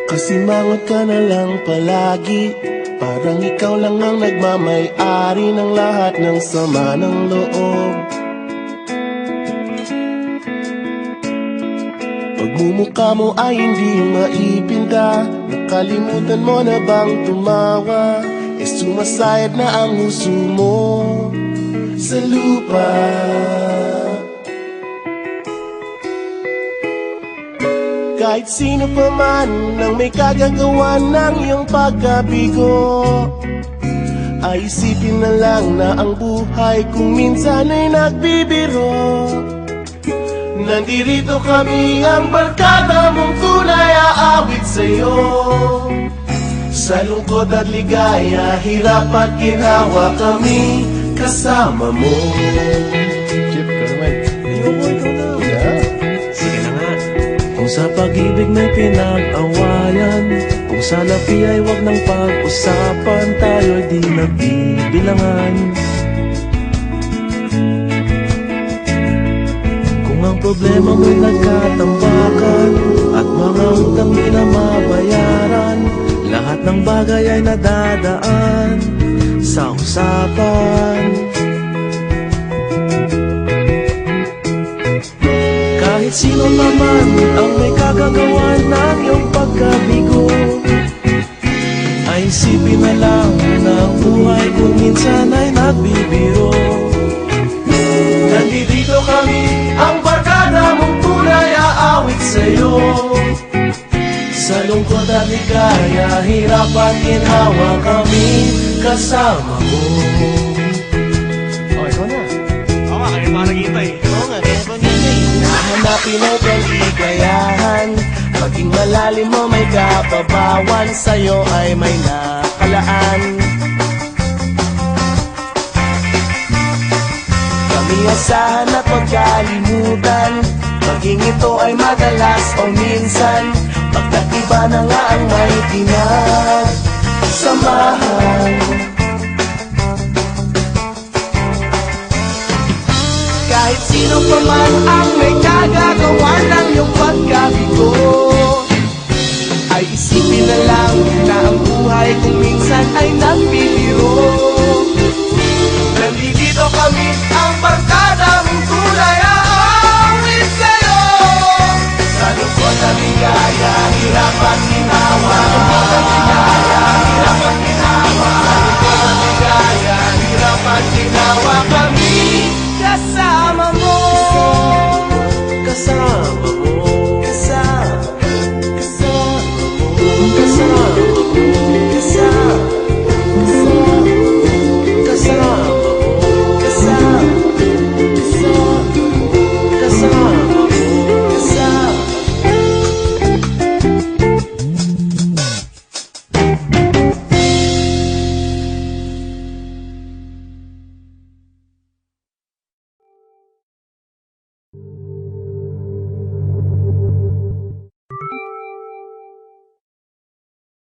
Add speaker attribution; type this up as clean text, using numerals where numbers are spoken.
Speaker 1: Kasimangot ka na lang palagi, parang ikaw lang ang nagmamay-ari ng lahat ng sama ng loob. Pagmumukha mo ay hindi maipinta, nakalimutan mo na bang tumawa? Sumasayad na ang huso mo sa lupa. Kahit sino pa man ang may kagagawa ng iyong pagkabigo, ay isipin na lang na ang buhay kung minsan ay nagbibiro. Nandirito kami, ang barkada mong tunay aawit sa'yo. Sa lungkot at ligaya, hirap at ginawa kami kasama mo.
Speaker 2: Chip, ka naman.
Speaker 3: Ayoko, ikaw na.
Speaker 2: Yeah.
Speaker 3: Sige na nga. Kung sa pag-ibig may pinag-awayan, kung sa lapi ay wag nang pag-usapan, tayo'y di nagbibilangan. Kung ang problema mo'y nagkatambakan at mga utang di na mabayaran, lahat ng bagay ay nadadaan sa usapan. Kahit sino naman ang may kagagawa ng iyong pagkabigo, ay isipin na lang na ang buhay kung minsan ay nagbibiro.
Speaker 1: Nandito kami, ang barkada mong tunay aawit sa'yo. Sa lungkot at ligaya, hirap at ginhawa kami kasama mo.
Speaker 2: Oh, ikaw na.
Speaker 3: Oo nga, kayo pa naghihintay.
Speaker 2: Oo nga, kaya pa niya.
Speaker 1: Hanapin ay kaligayahan, maging malalim mo may kababawan, sa'yo ay may nakalaan. Kami asahan at magkalimutan, maging ito ay madalas o minsan, pagkat iba na nga ang may pinagsamahan.